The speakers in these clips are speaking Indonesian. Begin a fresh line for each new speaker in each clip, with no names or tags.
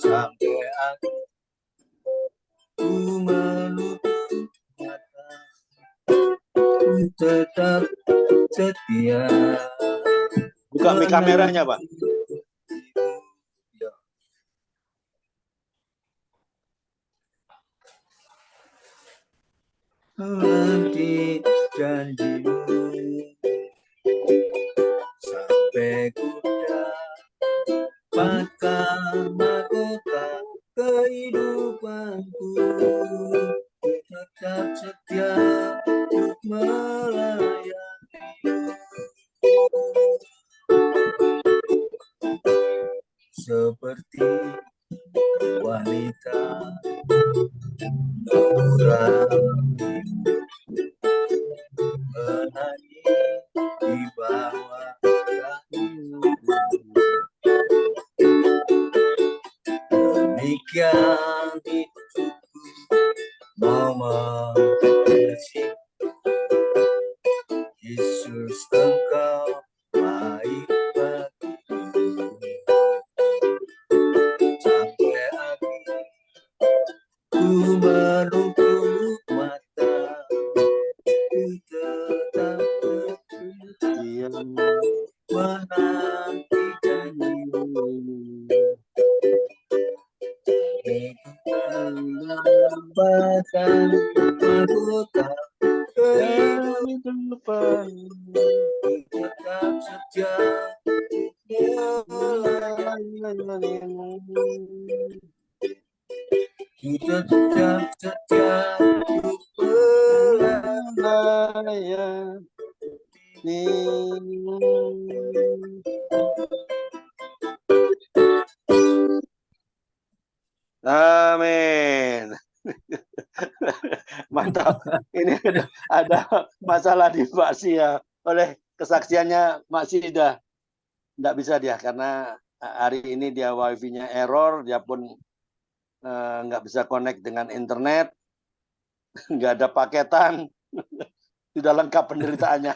sampai aku menutup mata, ku tetap setia.
Buka mic kameranya, Pak.
Menanti janjimu sampai ku dapatkan mahkota kehidupanku, ku tetap setia untuk melayani seperti wanita murah menangis di bawah dahimu. Demikian hidupku memercik Yesus, Engkau baik bagiku. Sampai akhir ku menutup mata, ku tetap setia menanti janjimu. Dapatkan mahkota kehidupan, ku tetap setia melayanimu. Ku tetap setia untuk melayanimu.
Amin. Mantap. Ini ada masalah di Pak Si ya. Oleh kesaksiannya Mak Si sudah tidak bisa dia karena hari ini dia wifi-nya error, dia pun nggak bisa connect dengan internet, nggak ada paketan, sudah lengkap penderitaannya.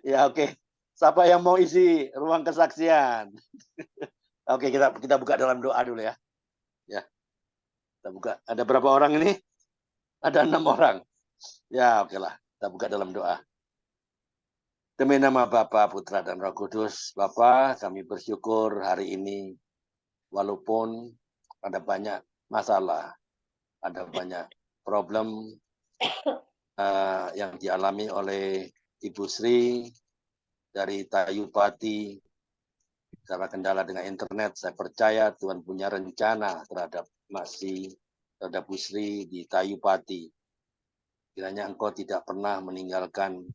Ya oke. Siapa yang mau isi ruang kesaksian? Oke, kita buka dalam doa dulu ya. Ya, kita buka. Ada berapa orang ini? Ada 6 orang. Ya, oke lah. Kita buka dalam doa. Demi nama Bapa, Putra, dan Roh Kudus, Bapa, kami bersyukur hari ini, walaupun ada banyak masalah, ada banyak problem yang dialami oleh Ibu Sri dari Tayupati, karena kendala dengan internet, saya percaya Tuhan punya rencana terhadap terhadap Bu Sri di Tayupati. Kiranya Engkau tidak pernah meninggalkan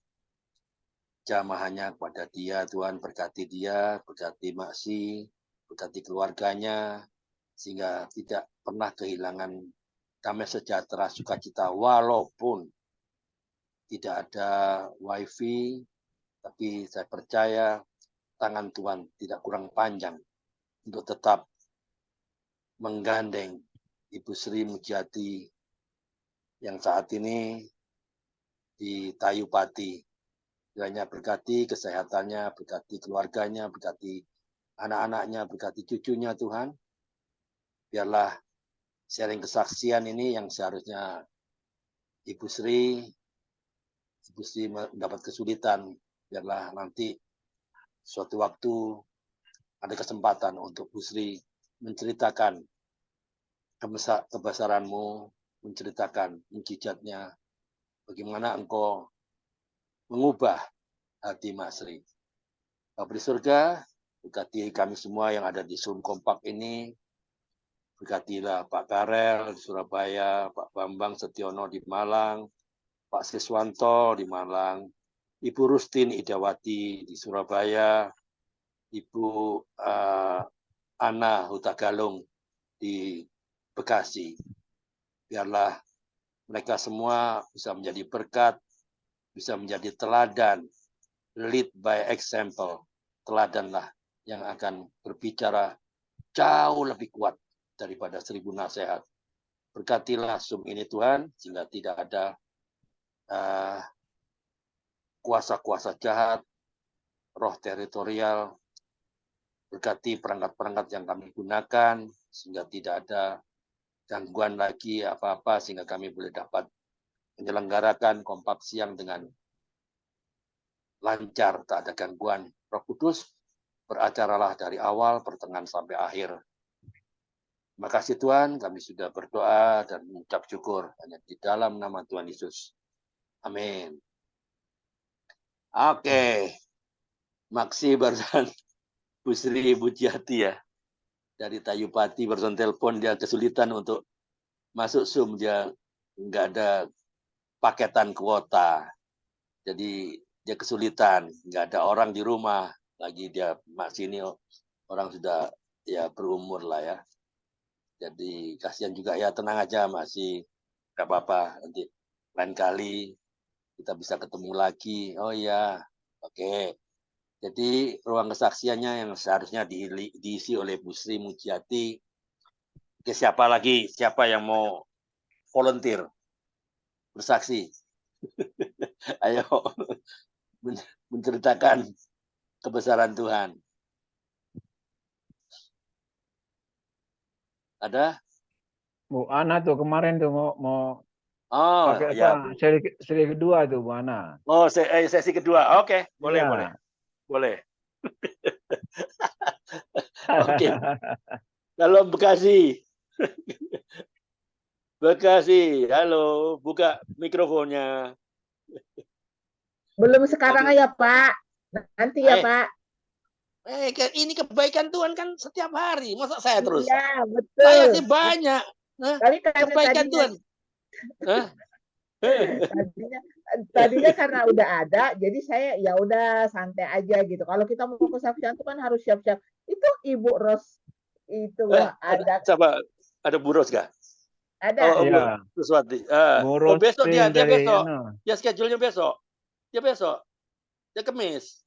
jamahannya kepada dia, Tuhan berkati dia, berkati Maksi, berkati keluarganya, sehingga tidak pernah kehilangan damai sejahtera sukacita, walaupun tidak ada wifi, tapi saya percaya tangan Tuhan tidak kurang panjang untuk tetap menggandeng Ibu Sri Mujiati yang saat ini di Tayupati. Kiranya berkati kesehatannya, berkati keluarganya, berkati anak-anaknya, berkati cucunya Tuhan. Biarlah sharing kesaksian ini yang seharusnya Ibu Sri mendapat kesulitan. Biarlah nanti suatu waktu ada kesempatan untuk Bu Sri menceritakan kebesaran-Mu, menceritakan mujizatnya, bagaimana Engkau mengubah hati Mak Sri. Bapa di surga, berkati kami semua yang ada di Zoom kompak ini. Berkatilah Pak Karel di Surabaya, Pak Bambang Setiono di Malang, Pak Siswanto di Malang, Ibu Rustin Idawati di Surabaya, Ibu Ana Hutagalung di Bekasi. Biarlah mereka semua bisa menjadi berkat, bisa menjadi teladan, lead by example. Teladanlah yang akan berbicara jauh lebih kuat daripada 1000 nasihat. Berkatilah Zoom ini Tuhan, sehingga tidak ada kuasa-kuasa jahat, roh teritorial, berkati perangkat-perangkat yang kami gunakan, sehingga tidak ada gangguan lagi apa-apa, sehingga kami boleh dapat menyelenggarakan kompak siang dengan lancar, tak ada gangguan. Roh Kudus, beracaralah dari awal, pertengahan sampai akhir. Terima kasih Tuhan, kami sudah berdoa dan mengucap syukur hanya di dalam nama Tuhan Yesus. Amin. Oke, Maksi barusan Bu Sri Bujiati ya, dari Tayupati barusan telepon, dia kesulitan untuk masuk Zoom, dia nggak ada paketan kuota. Jadi dia kesulitan, nggak ada orang di rumah. Lagi dia masih ini orang sudah ya berumur lah ya. Jadi kasihan juga ya, tenang aja masih nggak apa-apa. Nanti lain kali kita bisa ketemu lagi. Oh iya, oke. Jadi ruang kesaksiannya yang seharusnya diisi oleh Bu Sri Mujiati. Oke, siapa lagi? Siapa yang mau volunteer bersaksi? Ayo menceritakan kebesaran Tuhan. Ada?
Bu Ana tuh kemarin tuh mau
Oh,
pakai
ya.
apa? Seri kedua tuh Bu Ana.
Oh, sesi kedua. Oke, boleh,
Iya.
boleh. Boleh. Oke. Kalau Bekasi. Bekasi, halo, buka mikrofonnya.
Belum sekarang
Oke.
ya Pak, nanti ya Pak.
Ini kebaikan Tuhan kan setiap hari. Masa saya terus?
Iya,
Saya
betul.
sih banyak. Hah?
Tapi karena
Kebaikan Tuhan. Hah?
tadinya karena udah ada, jadi saya ya udah santai aja gitu. Kalau kita mau kesaksian itu kan harus siap-siap. Itu Ibu Ros itu ada
Coba ada Bu Ros gak?
ada.
Oh,
Iya.
Bu Suswati.
Bu
Besok dia
dari
besok.
ano.
Dia schedule-nya besok. Dia besok. Dia Kamis.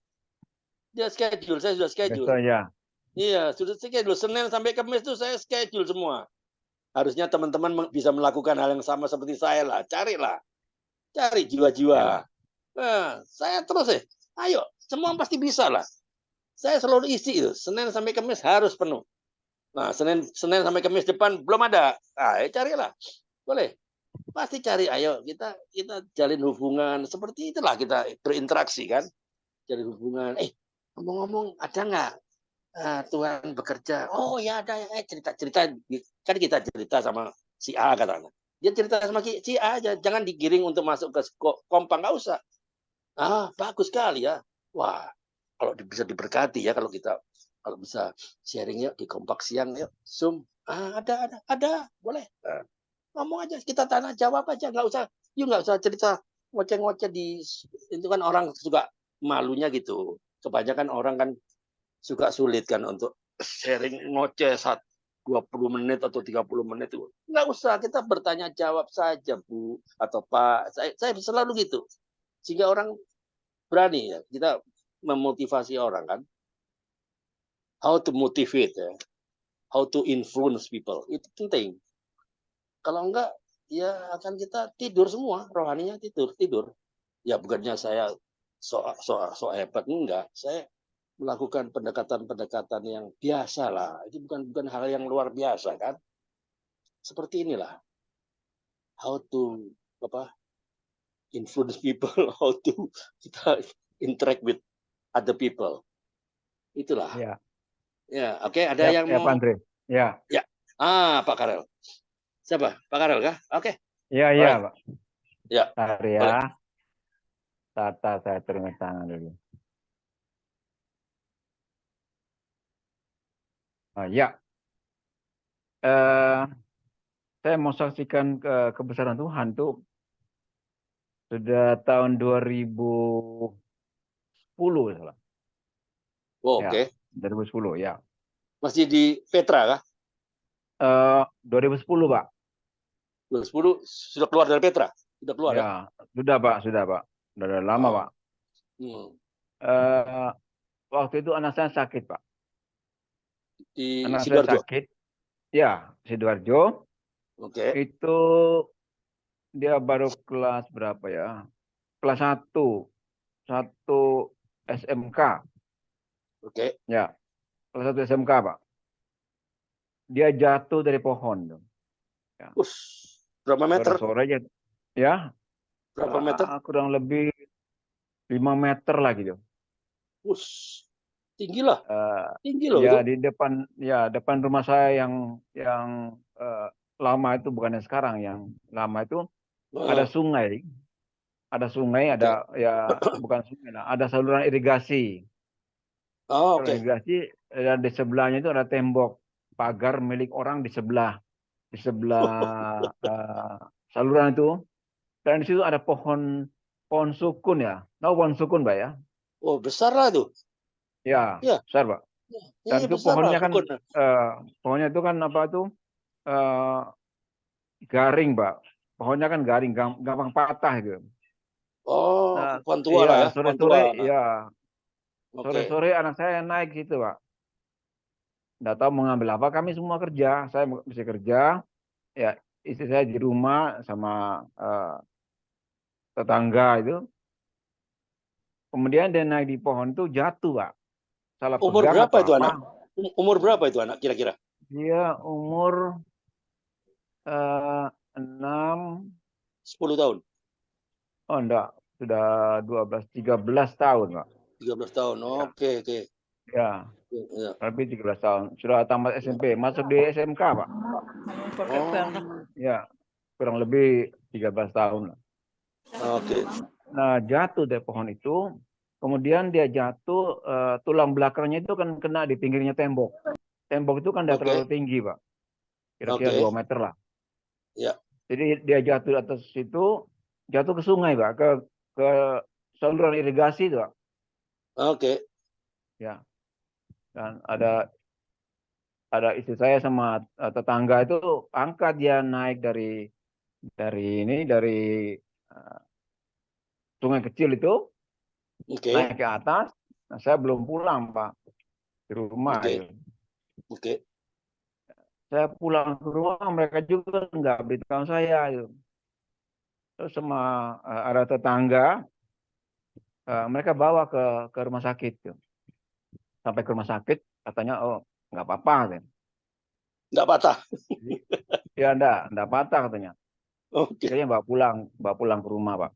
Dia schedule, saya sudah schedule.
Besok ya.
Iya, sudah schedule. Senin sampai Kamis itu saya schedule semua. Harusnya teman-teman bisa melakukan hal yang sama seperti saya lah. Carilah. Cari jiwa-jiwa. Nah, saya terus ayo, semua pasti bisa lah. Saya selalu isi itu. Senin sampai Kamis harus penuh. Nah, Senin sampai Kamis depan belum ada. Carilah. Boleh. Pasti cari. Ayo, kita jalin hubungan. Seperti itulah kita berinteraksi kan. Jalin hubungan. Ngomong-ngomong, ada nggak Tuhan bekerja? Oh ya ada. Cerita-cerita. Kan kita cerita sama si A katanya. Dia cerita sama si A aja. Jangan digiring untuk masuk ke kompak. Nggak usah. Bagus sekali ya. Wah, kalau bisa diberkati ya kalau bisa sharing yuk di kompak siang yuk. Zoom. Ada. Boleh. Ngomong aja, kita tanya jawab aja. Nggak usah cerita ngoceh-ngoceh itu kan orang suka malunya gitu. Kebanyakan orang kan suka sulit kan untuk sharing ngoceh 20 menit atau 30 menit itu. Nggak usah, kita bertanya jawab saja Bu atau Pak. Saya selalu gitu. Sehingga orang berani ya. Kita memotivasi orang kan. How to motivate ya. How to influence people. Itu penting. Kalau enggak ya akan kita tidur semua, rohaninya tidur. Ya bukannya saya so hebat, enggak. Saya melakukan pendekatan-pendekatan yang biasa lah. Itu bukan hal yang luar biasa kan. Seperti inilah. How to influence people, how to kita interact with other people. Itulah.
Ya.
Ya, oke, ada yang
ya,
mau.
Pak Andre. Ya.
Ya. Pak Karel. Siapa? Pak Karel kah? Oke.
Iya, Pak.
Ya.
Bentar ya. Tata saya terima tangan dulu. Ya. Saya mau saksikan kebesaran Tuhan tuh sudah tahun 2010 salah.
Oh,
ya,
oke.
2010 ya.
Masih di Petra kah?
2010 Pak.
2010 sudah keluar dari Petra? Sudah keluar ya?
Sudah Pak. Sudah lama Pak. Waktu itu anak saya sakit Pak.
Di
Anak
Sidoarjo?
saya sakit. Ya, Sidoarjo.
Oke.
Itu dia baru kelas berapa ya? Kelas 1 SMK.
Oke.
Ya. salah satu SMK, Pak. Dia jatuh dari pohon tuh.
Us, berapa meter?
Sore-sore aja, ya,
Berapa meter?
kurang lebih 5 meter lah gitu.
Us, tinggi lah.
Eh,
Tinggi loh
ya
itu.
di depan rumah saya yang lama itu, bukan yang sekarang, yang lama itu ada
Heeh.
sungai,
Oke.
bukan sungai lah, ada saluran irigasi.
Oh,
Saluran
oke.
irigasi, dan di sebelahnya itu ada tembok pagar milik orang di sebelah eh, saluran itu, dan di situ ada pohon pohon sukun ya. Tahu pohon sukun, Pak ya?
Oh, besar lah tuh.
Ya,
Iya,
besar, Pak. Dan
iya
itu
besar lah sukun.
pohonnya itu kan apa tuh? eh, Garing, Pak. Pohonnya kan garing, gampang patah gitu.
Oh,
Nah,
pohon tua
iya,
lah ya, pohon tua. Oke.
sore-sore anak saya naik situ, Pak. Nggak tahu mau ngambil apa, kami semua kerja. Saya mesti kerja, ya istri saya di rumah sama tetangga itu. Kemudian dia naik di pohon itu, jatuh, Pak. Salah
Umur
pegang
berapa
atau
itu
apa.
anak? Umur berapa itu anak kira-kira?
Dia umur 6,
10 tahun,
oh enggak, sudah 12, 13 tahun, Pak.
13 tahun.
Ya,
Oke, oke.
ya.
Ya.
Lebih 13 tahun. Sudah tamat SMP, masuk di SMK, Pak.
Oh,
Ya, kurang lebih 13 tahun.
oke.
Nah, jatuh dari pohon itu, kemudian dia jatuh, tulang belakangnya itu kan kena di pinggirnya tembok. Tembok itu kan tidak terlalu
Oke.
tinggi, Pak. Kira-kira
Oke.
2 meter lah.
Ya.
Jadi dia jatuh di atas situ, jatuh ke sungai, Pak, ke saluran irigasi itu, Pak.
Oke.
Ya. Dan ada istri saya sama tetangga itu angkat dia naik dari sungai kecil itu,
Oke.
naik ke atas. Nah, saya belum pulang, Pak, di rumah
Oke.
itu.
Oke.
Saya pulang ke rumah, mereka juga nggak beritahu saya gitu. Terus sama ada tetangga, mereka bawa ke rumah sakit gitu. Sampai ke rumah sakit, katanya, oh nggak apa-apa gitu.
Nggak patah.
Jadi, ya enggak patah katanya.
Oke.
Akhirnya bawa pulang ke rumah, Pak.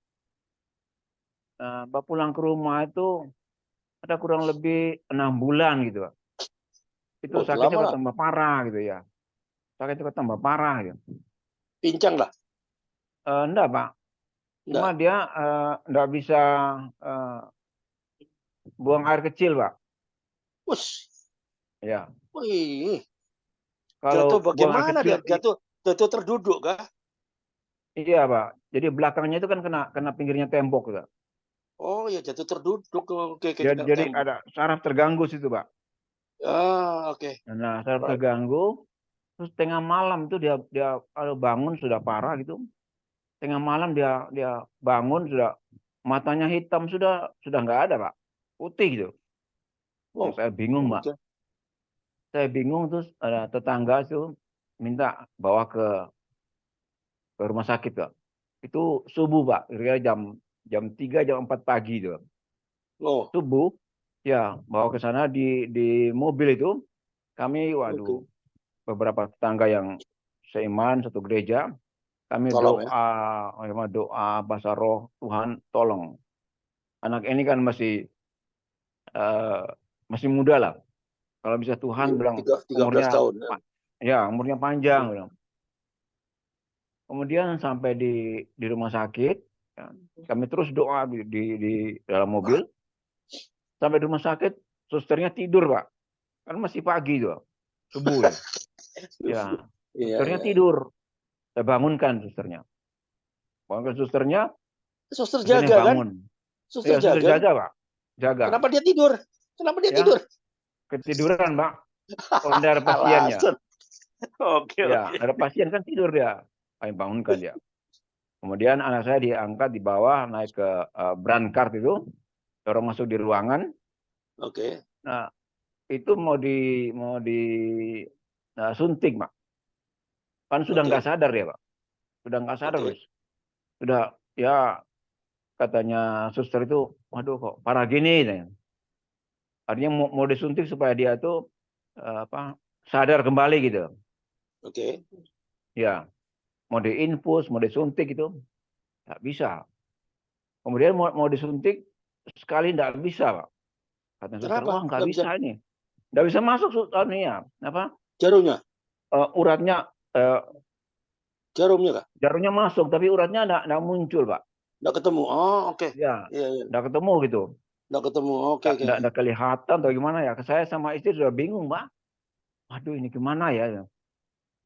Bawa pulang ke rumah itu ada kurang lebih 6 bulan gitu, Pak. Itu
Oh,
sakitnya
lama
kok
lah.
tambah parah gitu ya. Sakitnya kok tambah parah gitu.
Pincang lah.
Enggak, Pak. Cuma
Nggak.
dia enggak bisa eh, buang air kecil, Pak.
Us.
Ya.
Wih. Jatuh
Kalau buang air
bagaimana
kecil,
dia? Jatuh terduduk kah?
iya, Pak. Jadi belakangnya itu kan kena pinggirnya tembok, Pak.
Oh ya, jatuh terduduk. Oke, oke, kena
Jadi
tembok.
ada saraf terganggu situ, Pak.
Ah, oke.
Nah, saraf terganggu. Terus tengah malam itu dia dia kalau bangun sudah parah gitu. Tengah malam dia bangun, sudah matanya hitam, sudah nggak ada, Pak. Putih gitu. Terus
Oh,
saya bingung, Pak.
oke.
Saya bingung, terus ada tetangga itu minta bawa ke rumah sakit, Pak. Itu subuh, Pak. Kira-kira jam 3, jam 4 pagi itu.
Oh,
Subuh, ya, bawa ke sana di mobil itu. Kami, waduh,
oke.
beberapa tetangga yang seiman satu gereja, kami
Tolong ya.
doa bahasa roh, Tuhan tolong. Anak ini kan eh, masih muda lah. Kalau bisa Tuhan bilang
Tiga belas
umurnya,
tahun. Ya.
umurnya panjang bilang. Kemudian sampai di rumah sakit, ya, kami terus doa di dalam mobil. Sampai di rumah sakit, susternya tidur, Pak. Kan masih pagi tuh, subuh ya. Ya,
Iya,
susternya
iya.
tidur. Saya bangunkan susternya. Bangunkan susternya,
Suster
susternya
jaga kan?
bangun.
Suster
Ya, suster
jaga kan?
jaga, Pak. Jaga.
Kenapa dia tidur? Kenapa dia
Ya,
tidur?
ketiduran, Pak. Oh, ada pasiennya.
Alasan. Oke,
Ya,
oke.
ada pasien kan tidur dia. Kami bangunkan dia. Kemudian anak saya diangkat di bawah, naik ke brandcard itu, dorong masuk di ruangan.
Oke.
Nah, itu mau di suntik, Pak. Kan sudah nggak
Oke.
sadar dia, Pak. Sudah nggak sadar,
Oke.
Bos. Sudah, ya, katanya suster itu, waduh kok parah gini. Artinya mau disuntik supaya dia itu sadar kembali gitu.
Oke.
Ya, mau diinfus, mau disuntik itu nggak bisa. Kemudian mau disuntik sekali nggak bisa, Pak. Kata suster,
Kenapa?
wah nggak
Nggak bisa.
bisa ini, nggak bisa masuk
Jarumnya,
uratnya,
jarumnya kak?
jarumnya masuk, tapi uratnya nggak muncul, Pak.
Nggak ketemu. Oh, oke.
Ya,
Iya, iya.
nggak ketemu gitu,
Nggak ketemu. Oke, oke.
nggak kelihatan atau gimana ya. Saya sama istri sudah bingung, Pak. Aduh, ini gimana ya?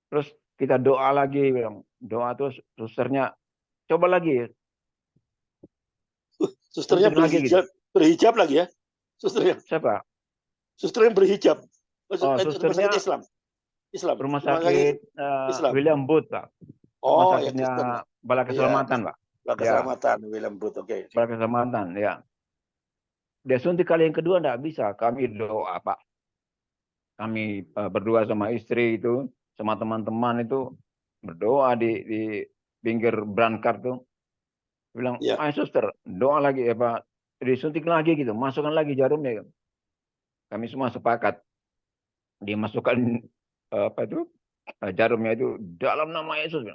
Terus kita doa lagi, bilang doa, terus susternya coba lagi,
Susternya
suntik lagi gitu.
berhijab lagi ya? Susternya,
Siapa?
suster yang berhijab.
Oh,
Rumah
susternya
sakit Islam. Islam.
rumah
Rumah sakit
sakit
Islam.
William Booth, Pak. Rumah
Oh, ya
sakitnya
Kristen ya.
Bala
Iya,
Keselamatan, Pak.
Bala
Ya,
Keselamatan William Booth. Oke.
Bala Keselamatan, ya. Dia suntik kali yang kedua nggak bisa. Kami doa, Pak. Kami berdua sama istri itu, sama teman-teman itu berdoa di pinggir berangkar tuh. Bilang,
Ya.
ayo suster, doa lagi ya Pak. Disuntik lagi gitu, masukkan lagi jarumnya. Kami semua sepakat. Dimasukkan jarumnya itu dalam nama Yesus.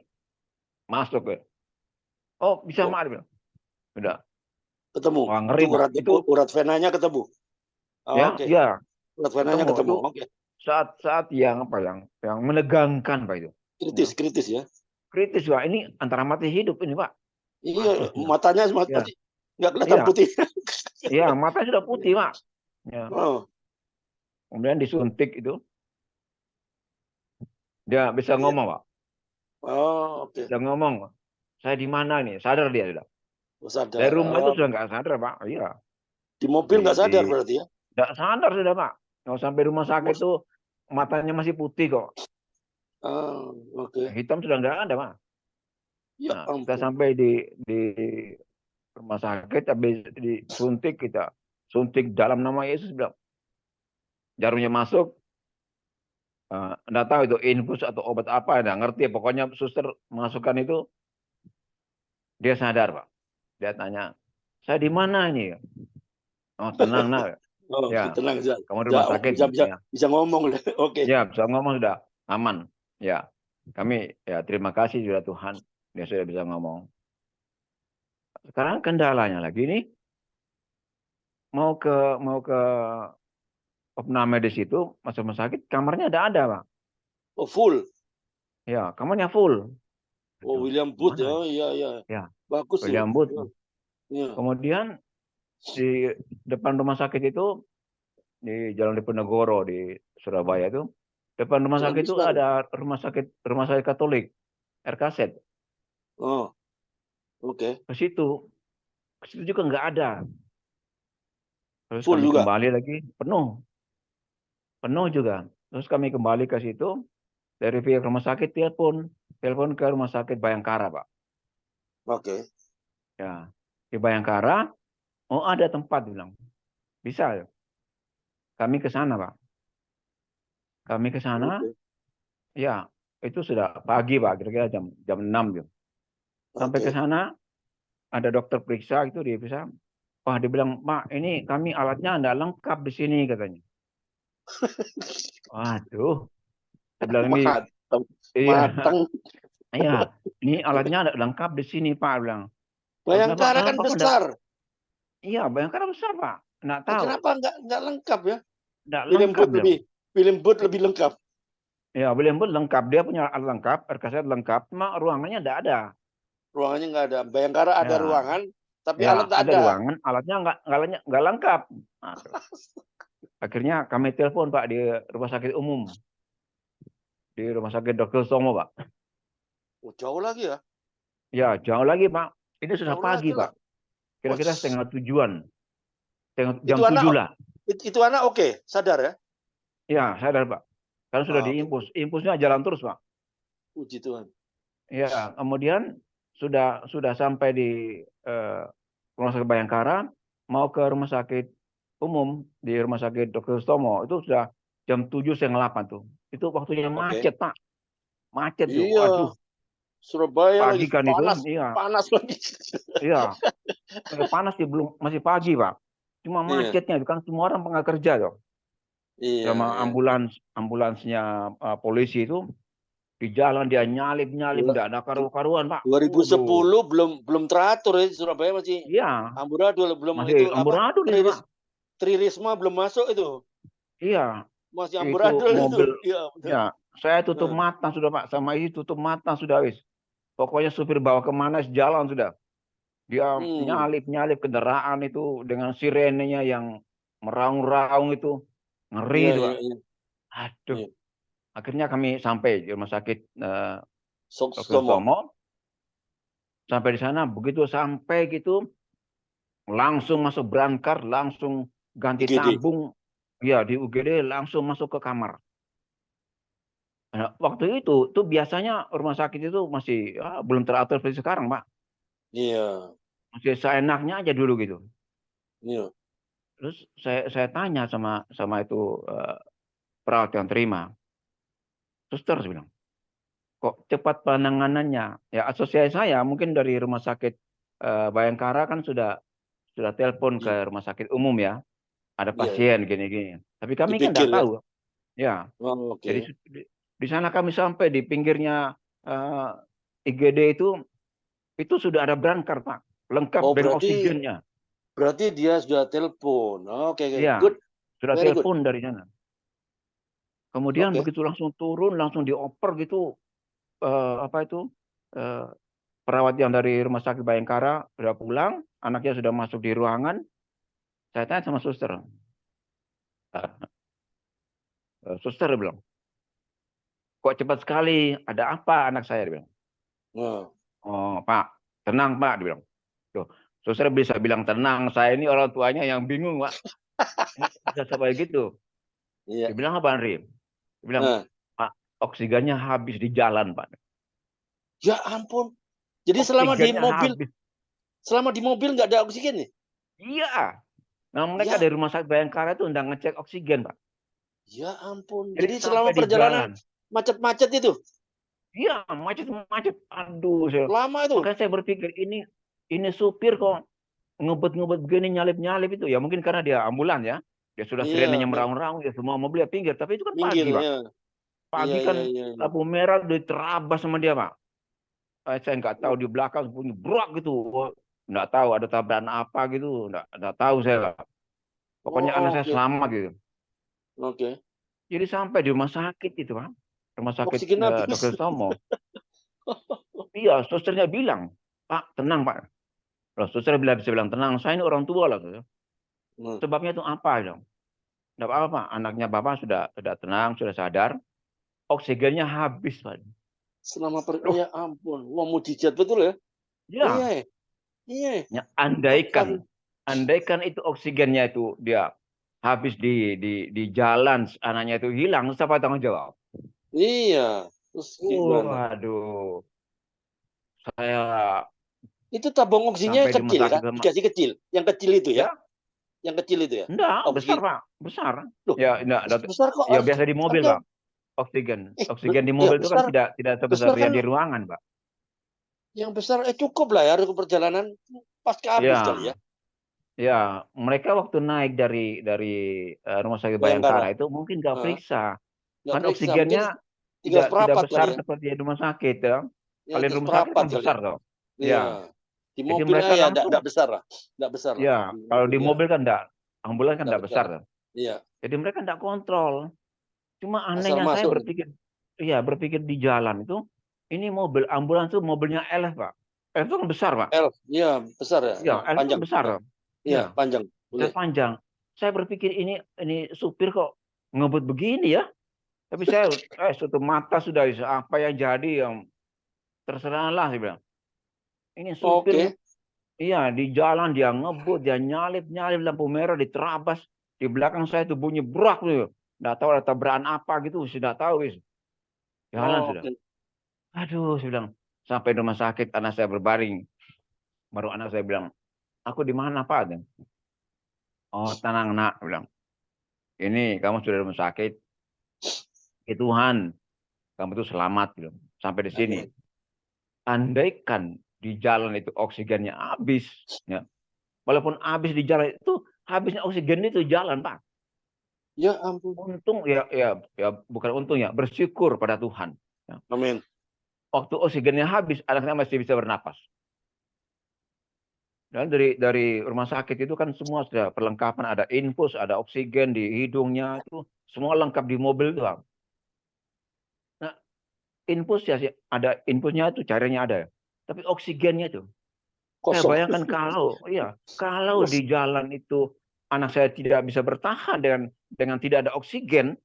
Masuk ya. Oh, bisa
Oh,
Mak, bilang. Udah.
ketemu.
Wah, ngeri,
Itu
Pak. Itu
urat venanya ketemu. Oh,
ya,
oke.
ya,
Urat venanya ketemu.
itu
Oke.
saat yang menegangkan, Pak, itu.
Kritis ya.
Kritis, Pak. Ini antara mati hidup ini, Pak.
Iya,
Waduh,
matanya
ya.
nggak kelihatan
Iya.
putih.
Iya, matanya sudah putih, Pak. Ya.
Oh,
Kemudian disuntik itu, dia bisa
iya.
ngomong, Pak.
Oh, oke.
Dia ngomong, saya di mana nih? Sadar dia sudah.
Oh, sadar.
Dari rumah itu
Oh,
sudah nggak sadar, Pak. Iya.
di mobil nggak sadar berarti ya?
Nggak sadar sudah, Pak. Kalau sampai rumah sakit itu matanya masih putih kok.
Oh, oke.
Hitam sudah nggak ada, Pak.
Ya
Nah, kita
ampun.
sampai di rumah sakit, habis disuntik, kita suntik dalam nama Yesus, bilang. Jarumnya masuk, nggak tahu itu infus atau obat apa, nggak ngerti. Pokoknya suster masukkan itu, dia sadar, Pak. Dia tanya, saya di mana ini? Oh, tenang, nak.
Oh,
Ya,
tenang aja.
kamu di rumah sakit. Ya.
Bisa ngomong deh. Oke.
Ya, bisa ngomong sudah aman. Ya, kami ya terima kasih sudah Tuhan, dia sudah bisa ngomong. Sekarang kendalanya lagi nih, mau ke opname medis itu, masuk rumah sakit, kamarnya ada, Pak.
Oh, full.
Ya, kamarnya full.
Oh, William Booth ya.
Mana?
Iya, iya.
Ya,
Bagus sih.
William Booth.
Iya.
Kemudian di depan rumah sakit itu, di Jalan Diponegoro di Surabaya itu, depan rumah
Jalan
sakit itu
besar.
ada rumah sakit Katolik, RKZ.
Oh, oke.
Ke situ juga nggak ada. Terus
Full
kami
juga.
kembali lagi, penuh juga. Terus kami kembali ke situ, dari pihak rumah sakit telepon ke rumah sakit Bayangkara, Pak.
Oke.
Ya, di Bayangkara, oh ada tempat, bilang. Bisa. Kami ke sana, Pak. Kami ke sana,
Oke.
ya, itu sudah pagi, Pak, kira-kira jam 6 gitu. Sampai ke
Oke.
sana, ada dokter periksa, itu dia bisa. Wah, dia bilang, Pak, ini kami alatnya nggak lengkap di sini, katanya. Waduh, saya bilang ini,
Matang.
iya, ini alatnya nggak lengkap di sini, Pak, bilang.
Bayangkara kan
Kenapa
besar.
Iya, Bayangkara besar, Pak. Nggak tahu.
Kenapa nggak lengkap ya?
Nggak lengkap.
William Booth lebih lengkap.
Ya, William Booth lengkap. Dia punya alat lengkap, RKZ lengkap. Cuma ruangannya nggak ada.
Ruangannya nggak ada. Bayangkara ada
Ya.
ruangan, tapi
Ya,
alat nggak
ada
ada.
ruangan, alatnya nggak lengkap. Nah, akhirnya kami telepon, Pak, di rumah sakit umum. Di rumah sakit Dr. Somo, Pak.
Oh, jauh lagi ya?
Ya, jauh lagi, Pak. Ini sudah
Jauh
pagi,
lagi
Pak. Kira-kira
lah.
setengah tujuan. Jam
Itu
7 lah.
Itu anak oke, sadar ya?
Ya, sadar, Pak. Karena sudah
Oke.
diimpus. Impusnya jalan terus, Pak.
Puji Tuhan.
Ya, kemudian sudah sampai di rumah sakit Bayangkara, mau ke rumah sakit umum di rumah sakit Dr. Sutomo, itu sudah jam 7:30 tuh. Itu waktunya macet, Pak. Macet tuh.
Iya.
Waduh.
Surabaya
Pagi
lagi
kan
panas.
itu, iya.
Panas lagi.
Iya. Panas sih, masih pagi, Pak. Cuma
Iya.
macetnya itu kan semua orang pernah kerja, loh.
Iya,
sama
iya.
ambulansnya polisi itu di jalan dia nyalip-nyalip,
Dua-
nggak ada karu-karuan, Pak.
2010
Waduh.
belum teratur ya, Surabaya masih
Iya,
amburadul, belum itu
masih
apa,
amburadul itu, Pak.
Tri Risma belum masuk itu,
Iya,
masih
itu
amburadul itu.
mobil.
Iya, betul.
Ya, saya tutup
Nah,
mata sudah, Pak. Sama ini tutup mata sudah, wis. Pokoknya supir bawa kemana jalan sudah. Dia
hmm,
nyalip-nyalip kendaraan itu dengan sirenenya yang meraung-raung itu. Ngeri
iya,
itu,
iya,
Pak.
iya,
Aduh.
iya.
Akhirnya kami sampai di rumah sakit Dr.
Somo.
Sutomo. Sampai di sana, begitu sampai gitu, langsung masuk berangkar, langsung ganti
IGD.
tabung. Ya, di UGD langsung masuk ke kamar. Nah, waktu itu tuh biasanya rumah sakit itu masih belum teratur seperti sekarang, Pak.
Iya,
Masih seenaknya aja dulu gitu.
iya.
Terus saya tanya sama itu perawat yang terima. Suster, saya bilang, kok cepat penanganannya? Ya, asosiasi saya mungkin dari rumah sakit Bayangkara kan sudah telepon
Iya,
ke rumah sakit umum ya. Ada
iya, iya.
pasien gini-gini. Tapi kami kan
Dipikir
nggak
ya.
tahu. Ya,
Oh,
jadi
oke.
di sana kami sampai di pinggirnya eh, IGD itu sudah ada branker, Pak, lengkap
Oh,
dengan
berarti
oksigennya.
dia sudah telepon. Oke, oke.
Iya,
Good.
sudah
Very good.
telepon dari sana. Kemudian
Oke.
begitu langsung turun, langsung dioper gitu, apa itu, eh, perawat yang dari rumah sakit Bayangkara sudah pulang, anaknya sudah masuk di ruangan. Saya tanya sama suster, suster dia bilang, kok cepat sekali, ada apa anak saya? Dia bilang,
Nah,
oh Pak, tenang Pak, dia bilang. Tuh, suster bisa bilang tenang, saya ini orang tuanya yang bingung, Pak. Ini bisa sampai gitu.
iya.
Dia bilang apa, Andri? Dia bilang,
Nah,
Pak, oksigennya habis di jalan, Pak.
ya ampun. Jadi
Oksigennya habis.
selama di mobil nggak ada oksigen nih?
Iya. Nah, mereka
Ya,
dari rumah sakit Bayangkara itu udah ngecek oksigen, Pak.
ya ampun.
Jadi
Jadi selama
sampai di
perjalanan
jalan.
macet-macet itu,
Iya, macet-macet. Aduh,
lama itu.
makanya saya berpikir ini supir kok ngebut-ngebut begini, nyalip-nyalip itu. Ya mungkin karena dia ambulan ya. Dia sudah sirenenya
Iya,
meraung-raung, ya semua mobil ya pinggir. Tapi itu kan
minggir
pagi, Pak.
ya. Iya,
Pagi
iya,
kan
iya, iya.
lampu merah diterabas sama dia, Pak. Saya nggak tahu di belakang bunyi brak gitu. Wah, nggak tahu ada tabrakan apa gitu. Nggak tahu saya, Pak. Pokoknya anak
Oh,
saya
oke.
selamat gitu.
Oke.
Jadi sampai di rumah sakit itu, Pak. Rumah sakit
Oksigen
Dr.
habis.
Sutomo. Iya, susternya bilang, Pak, tenang, Pak. Loh, suster bisa bilang, tenang, saya ini orang tua lah.
Nah,
Sebabnya itu apa? Dong? Tidak apa-apa, Pak. Anaknya Bapak sudah tenang, sudah sadar. Oksigennya habis, Pak.
oh
Loh,
ya ampun. Wah, mujizat betul ya. Iya,
ya,
iya.
ya
Bahkan
andaikan itu oksigennya itu dia habis di jalan, anaknya itu hilang, siapa tanggung jawab?
iya. Terus gimana?
Waduh, saya
Itu tabung oksigennya
sampai di rumah
kecil
sakit
kan?
sama,
Dikasih kecil. Yang kecil itu ya?
ya,
Yang kecil itu ya?
enggak, besar,
Oksigen.
Pak, besar.
Loh,
Ya, enggak,
besar kok
ya
harus
biasa di mobil,
harusnya
Pak. Oksigen di
ya
mobil itu kan
besar
tidak sebesar
besar kan
yang di ruangan, Pak.
yang besar cukup lah ya untuk perjalanan pasca habis kali
Ya,
ya.
ya, mereka waktu naik dari rumah sakit
Bayangkara.
Bayangkara itu mungkin nggak
Heeh.
periksa,
Nggak
kan
periksa, mungkin
oksigennya
tiga
tidak
seperempat
besar
kali ya.
seperti di rumah sakit ya.
Ya,
Kalau di
tiga
rumah sakit
seperempat
kan
kali
besar
ya.
toh.
Iya.
Ya,
Di
jadi
mobilnya
mereka
ya
langsung,
enggak besar lah. Enggak besar lah.
ya,
Di
kalau di
mobilnya
mobil kan enggak, ambulan kan
enggak
enggak
besar.
besar toh.
Iya.
Jadi mereka enggak kontrol. Cuma
Asal
anehnya saya
masuk gitu.
berpikir, iya berpikir di jalan itu, ini mobil ambulans itu mobilnya LF, Pak. LF itu kan besar, Pak.
L, iya besar ya.
Ya,
Nah,
LF itu kan
panjang.
besar.
Nah,
Pak.
iya,
Ya,
panjang.
saya
Boleh.
panjang. Saya berpikir ini supir kok ngebut begini ya. Tapi saya tutup mata sudah, apa yang jadi yang terserahlah, saya bilang. Ini supir,
Oke.
iya di jalan dia ngebut, dia nyalip-nyalip lampu merah diterabas. Di belakang saya itu bunyi brak tuh. Nggak tahu ada tabrakan apa gitu, sudah tahu wis. Jalan sudah.
Oke.
Aduh, saya bilang. Sampai di rumah sakit, anak saya berbaring. Baru anak saya bilang, aku di mana Pak? Oh tenang nak, saya bilang. Ini kamu sudah di rumah sakit. Tuhan, kamu itu selamat. Bilang. Sampai di sini.
Amin.
Andaikan di jalan itu oksigennya habis, ya. Walaupun habis di jalan itu, habisnya oksigen itu jalan, Pak.
Ya ampun.
Untung ya bukan untung ya, bersyukur pada Tuhan. Ya.
Amin.
Waktu oksigennya habis, anaknya masih bisa bernapas. Dan dari rumah sakit itu kan semua sudah perlengkapan, ada infus, ada oksigen di hidungnya, itu semua lengkap di mobil itu, Bang. Nah, infus ya ada infusnya itu cairannya ada. Tapi oksigennya itu, saya
Kosong.
bayangkan kalau
Wes,
di jalan itu anak saya tidak bisa bertahan dengan tidak ada oksigen,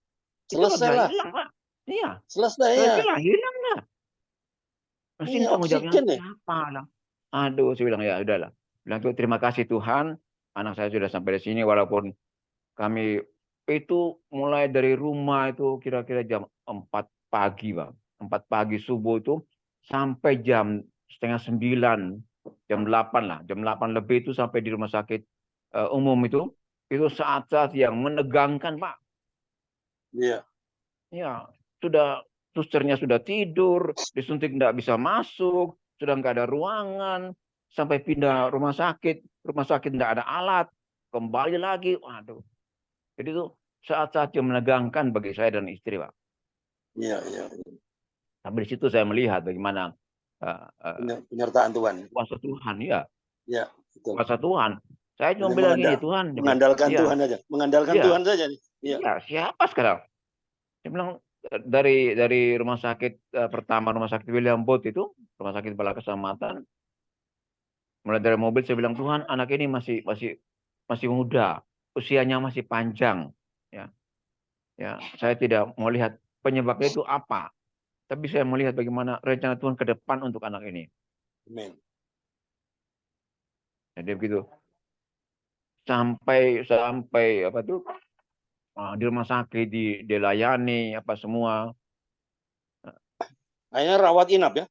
itu
selesai
sudah
lah.
hilang, Pak. Iya,
Selesai ya.
selesai lah, hilang lah. Terus ini
Ini
tanggung jawabnya
oksigen ya.
siapa lah? Aduh, saya bilang ya udahlah. Bilang tuh terima kasih Tuhan, anak saya sudah sampai di sini walaupun kami itu mulai dari rumah itu kira-kira jam 4 pagi, Bang. 4 pagi subuh itu sampai jam setengah 9, jam 8 lah. Jam 8 lebih itu sampai di rumah sakit umum itu saat-saat yang menegangkan, Pak.
Iya.
Ya, sudah susternya sudah tidur, disuntik tidak bisa masuk, sudah nggak ada ruangan, sampai pindah rumah sakit tidak ada alat, kembali lagi, waduh. Jadi itu saat-saat yang menegangkan bagi saya dan istri, Pak.
Iya, iya.
Tapi di situ saya melihat bagaimana
Penyertaan Tuhan.
kuasa Tuhan, ya,
Ya, betul.
kuasa Tuhan. Saya cuma
Hanya
bilang gini, Tuhan,
mengandalkan
ya,
Tuhan aja. Mengandalkan
ya,
Tuhan saja. Iya.
ya, siapa sekarang? Saya bilang dari rumah sakit pertama, rumah sakit William Booth itu, rumah sakit Bala Keselamatan, mulai dari mobil saya bilang, Tuhan, anak ini masih muda, usianya masih panjang, ya, ya, saya tidak mau lihat penyebabnya itu apa, tapi saya melihat bagaimana rencana Tuhan ke depan untuk anak ini.
Amin.
Jadi begitu sampai apa tuh di rumah sakit dilayani apa semua.
Akhirnya rawat inap ya.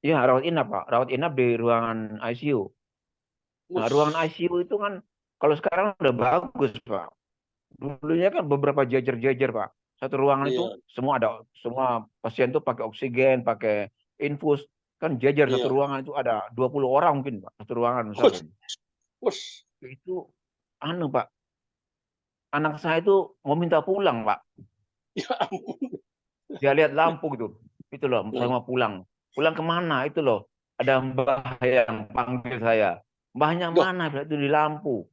Ya, rawat inap, Pak. Rawat inap di ruangan ICU. Nah, ruangan ICU itu kan kalau sekarang udah bagus, Pak. Dulunya kan beberapa jajar-jajar, Pak. Satu ruangan itu
Iya,
semua pasien tuh pakai oksigen, pakai infus. Kan jajar satu
iya.
ruangan itu ada 20 orang mungkin, Pak. Satu ruangan
Wus,
misalkan.
wus.
Itu Pak. Anak saya itu mau minta pulang, Pak.
Ya ampun.
Dia lihat lampu gitu. Itu loh, saya mau pulang. Pulang kemana? Itu loh. Ada mbah yang panggil saya. Mbahnya
Loh,
mana? Itu di lampu.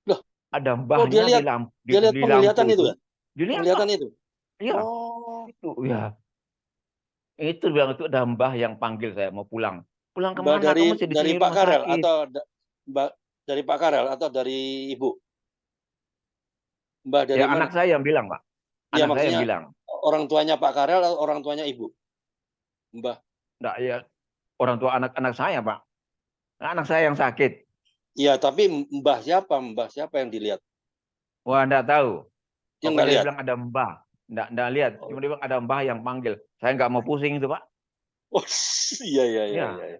loh.
Ada
Oh, dia
mbahnya
lihat dia lihat
di
penglihatan
lampu
itu
itu.
ya?
Dilihat, Pak.
Penglihatan itu.
Iya,
Oh,
itu ya. Itu bilang itu ada mbah yang panggil saya mau pulang. Pulang
Mbak
kemana? Kamu masih di
dari
sini
Pak
rumah
Karel
sakit.
atau Mbak dari Pak Karel atau dari Ibu? Mbak dari
Ya
mana?
anak saya yang bilang, Pak.
Iya,
Anak saya yang
maksudnya
bilang.
orang tuanya Pak Karel atau orang tuanya Ibu? Mbah.
Enggak, ya orang tua anak-anak saya, Pak. Anak saya yang sakit.
Iya, tapi Mbah siapa? Mbah siapa yang dilihat?
Wah, enggak tahu.
Dia
Pokoknya
nggak
dia
lihat.
bilang ada mbah. Enggak lihat. Cuma dia bilang ada mbah yang panggil. Saya enggak mau pusing itu, Pak.
Oh, iya, iya, iya,
Ya.
iya.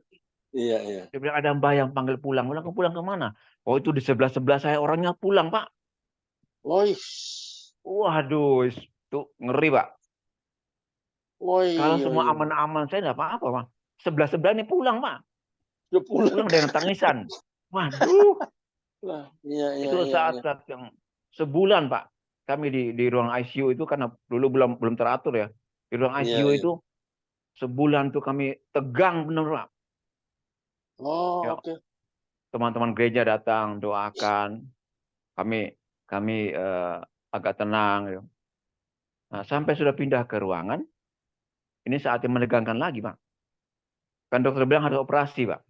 Iya, iya.
Dia bilang ada mbah yang panggil pulang. Pulang kemana? Oh, itu di sebelah saya orangnya pulang, Pak.
Lois.
Waduh, itu ngeri, Pak.
Oh
Kalau
iya,
semua
iya.
aman-aman, saya enggak apa-apa, Pak. Sebelah ini pulang, Pak.
Dia pulang.
Pulang dengan tangisan. Waduh,
Wah, iya, iya,
itu
iya, iya.
saat-saat yang sebulan, Pak. Kami di ruang ICU itu karena dulu belum teratur ya. Di ruang
Iya,
ICU
iya.
itu sebulan tuh kami tegang bener, Pak.
Oh,
Ya,
oke.
teman-teman gereja datang doakan. Kami agak tenang. Ya. Nah, sampai sudah pindah ke ruangan, ini saatnya menegangkan lagi, Pak. Kan dokter bilang harus operasi, Pak.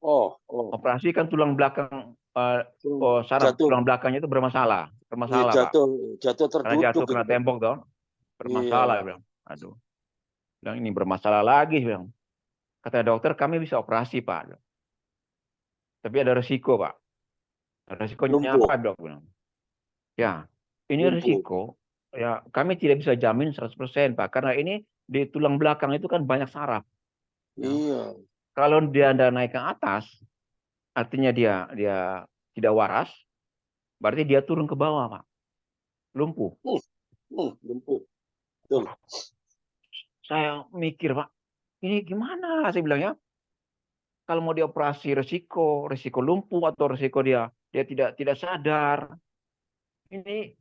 Oh, oh.
Operasi kan tulang belakang saraf
Jatuh.
tulang belakangnya itu bermasalah,
Iya,
Pak.
jatuh
Karena
terduduk
jatuh kena
gitu.
tembok dong,
Iya,
bermasalah,
iya.
bilang. Aduh, bilang ini bermasalah lagi, bilang. Kata dokter kami bisa operasi, Pak. Tapi ada resiko, Pak. Resikonya
Lumpuh,
apa, Dok? Bilang. Ya, ini
lumpuh.
resiko. Ya, kami tidak bisa jamin 100%, Pak. Karena ini di tulang belakang itu kan banyak saraf. Ya.
Iya.
Kalau dia naik ke atas, artinya dia tidak waras, berarti dia turun ke bawah, Pak. Lumpuh.
Lumpuh. Betul.
Saya mikir, Pak, ini gimana? Saya bilang ya, kalau mau dioperasi resiko lumpuh atau resiko dia tidak sadar. ini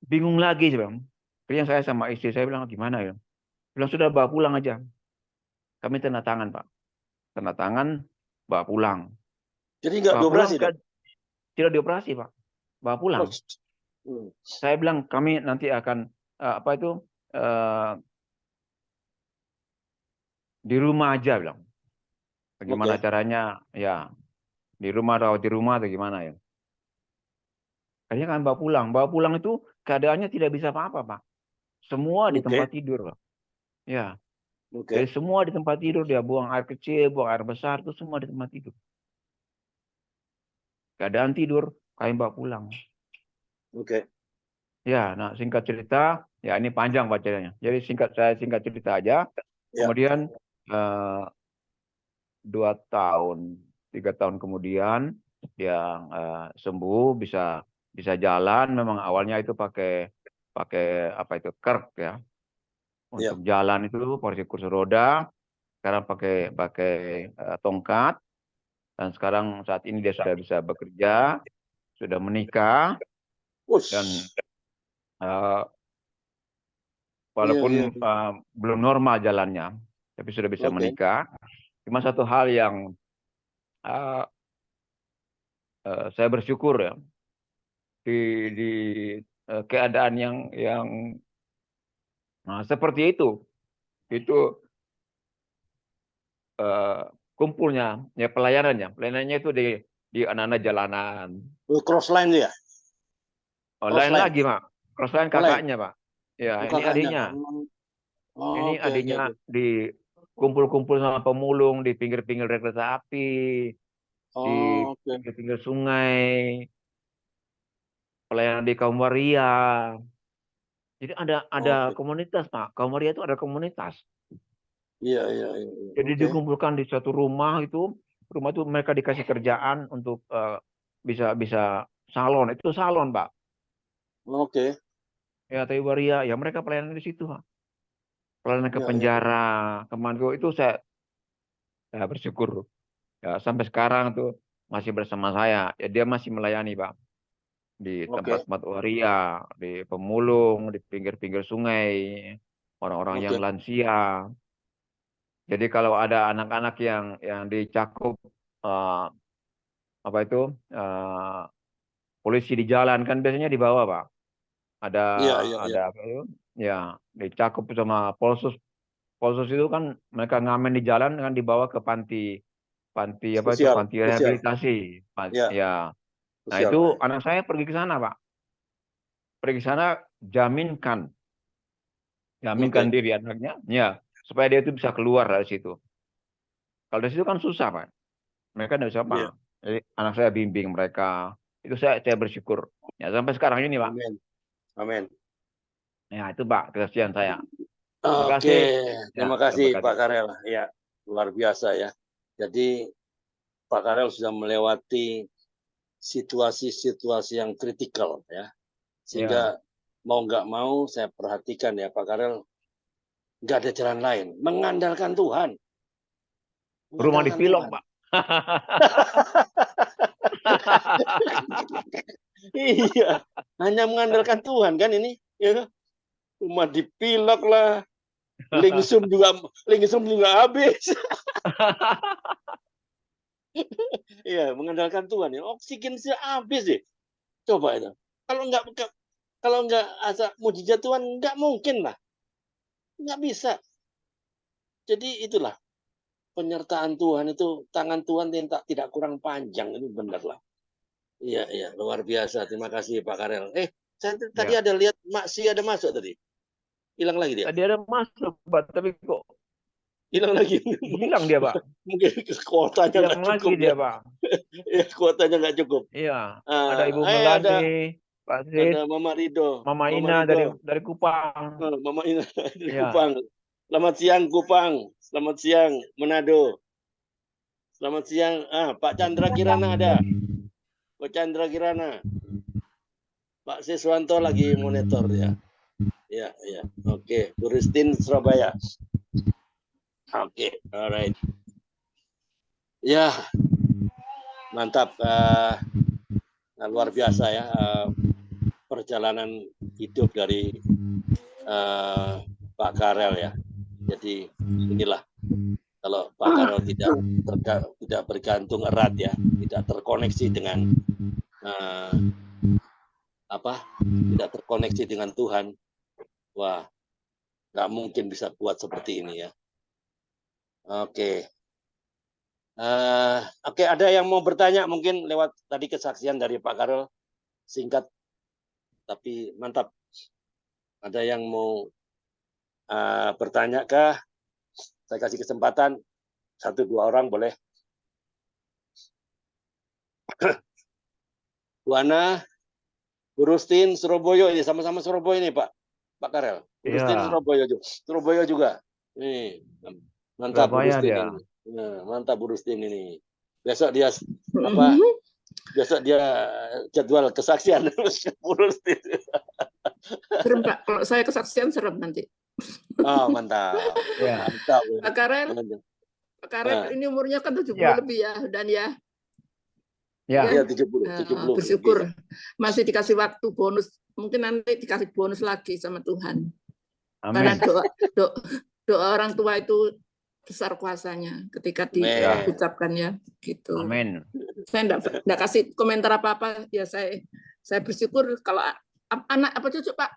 bingung lagi, saya bilang. Akhirnya saya sama istri saya bilang, gimana ya? Bilang, sudah bawa pulang aja. Kami tanda tangan, Pak. Tanda tangan, bawa pulang.
Jadi nggak
Bawa pulang,
dioperasi dong?
tidak dioperasi, Pak. Bawa pulang. Saya bilang, kami nanti akan, di rumah aja, bilang. Bagaimana caranya, ya, di rumah atau gimana ya. Akhirnya kan bawa pulang. Bawa pulang itu keadaannya tidak bisa apa-apa, Pak. Semua di tempat tidur, Pak. Ya. Jadi semua di tempat tidur, dia buang air kecil, buang air besar, itu semua di tempat tidur. Keadaan tidur, kami bawa pulang. Ya, nah singkat cerita, ya ini panjang bacanya. Jadi saya singkat cerita aja. Kemudian 3 tahun kemudian dia sembuh, bisa jalan. Memang awalnya itu pakai kerk ya. Untuk jalan itu kursi roda. Sekarang pakai tongkat. Dan sekarang saat ini dia sudah bisa bekerja, sudah menikah, dan walaupun belum normal jalannya, tapi sudah bisa menikah. Cuma satu hal yang saya bersyukur ya, di keadaan yang seperti itu kumpulnya ya pelayanannya itu di anak-anak jalanan.
Crossline ya?
Lain lagi, Pak. Crossline kakaknya, Pak. Ya, ini adiknya. Ini adiknya di kumpul-kumpul sama pemulung di pinggir-pinggir rel kereta api, di pinggir-pinggir sungai, pelayanan di kaum waria. Jadi ada komunitas, Pak. Kaum waria itu ada komunitas.
Iya.
Jadi dikumpulkan di suatu rumah itu mereka dikasih kerjaan untuk bisa salon. Itu salon, Pak. Ya, tapi waria, ya mereka pelayanan di situ, Pak. Pelayanan ke penjara, kemana itu saya bersyukur. Ya, sampai sekarang tuh masih bersama saya. Ya, dia masih melayani, Pak. Di tempat-tempat waria, di pemulung, di pinggir-pinggir sungai, orang-orang yang lansia. Jadi kalau ada anak-anak yang dicakup polisi di jalan kan biasanya dibawa, Pak. Ada apa itu? Ya, dicakup sama Polsus. Polsus itu kan mereka ngamen di jalan kan dibawa ke panti rehabilitasi. Ya. Nah, itu anak saya pergi ke sana, Pak. Pergi ke sana jaminkan diri anaknya, ya, supaya dia itu bisa keluar dari situ. Kalau dari situ kan susah, Pak. Mereka tidak bisa apa. Jadi anak saya bimbing mereka. Itu saya bersyukur. Ya, sampai sekarang ini, Pak.
Amin.
Ya, itu, Pak, kesaksian saya.
Terima kasih Pak Karel. Ya, luar biasa ya. Jadi Pak Karel sudah melewati situasi-situasi yang kritikal ya. Sehingga mau nggak mau saya perhatikan ya Pak Karel, nggak ada jalan lain. Mengandalkan Tuhan.
Rumah di Pilok, Pak.
Iya, hanya mengandalkan Tuhan kan ini. Ya, rumah di Pilok lah. Lingsum juga habis. Iya, mengandalkan Tuhan ya. Oksigen sudah habis sih. Coba itu. Kalau nggak asa mujizat Tuhan nggak mungkin lah. Nggak bisa. Jadi itulah penyertaan Tuhan itu, tangan Tuhan tidak kurang panjang, itu benar lah. Iya, luar biasa. Terima kasih Pak Karel. Saya tadi ada lihat Maksi ada masuk tadi. Hilang lagi dia.
Tadi ada masuk, Pak, tapi kok
hilang lagi.
Hilang dia, Pak.
Mungkin kuotanya nggak cukup.
Lagi dia, Pak.
Ya, kuotanya nggak cukup.
Iya. Ada Ibu Melani, Pak Sid,
ada Mama Rido,
Mama Ina dari Kupang.
Mama Ina dari Kupang. Selamat siang Kupang. Selamat siang Manado. Selamat siang. Pak Chandra Kirana ada. Pak Chandra Kirana. Pak Siswanto lagi monitor ya. Ya. Oke. Turistin Surabaya. Oke. Alright. Ya. Mantap. Luar biasa ya. perjalanan hidup dari Pak Karel ya. Jadi inilah kalau Pak Karel tidak bergantung erat ya, tidak terkoneksi dengan tidak terkoneksi dengan Tuhan, wah nggak mungkin bisa buat seperti ini ya. Oke. Oke, ada yang mau bertanya mungkin lewat tadi kesaksian dari Pak Karel, singkat tapi mantap. Ada yang mau bertanya kah? Saya kasih kesempatan 1-2 orang boleh. Bu Ana, Bu Rustin, Surabaya ini sama-sama Surabaya ini Pak Karel. Bu Rustin Surabaya juga. Nih, mantap Bu Rustin ini. Nah, mantap Bu Rustin ini. Besok dia besok dia jadwal kesaksian Bu Rustin.
Serem Pak, kalau saya kesaksian serem nanti.
Oh, mantap.
Ya.
Mantap.
Pak Karel ini umurnya kan 70 lebih ya, dan ya.
Ya.
Iya 70.
Bersyukur masih dikasih waktu bonus, mungkin nanti dikasih bonus lagi sama Tuhan.
Amin.
Karena doa orang tua itu besar kuasanya ketika diucapkan ya, gitu.
Amin.
Saya enggak kasih komentar apa-apa ya, saya bersyukur kalau anak apa cucu Pak?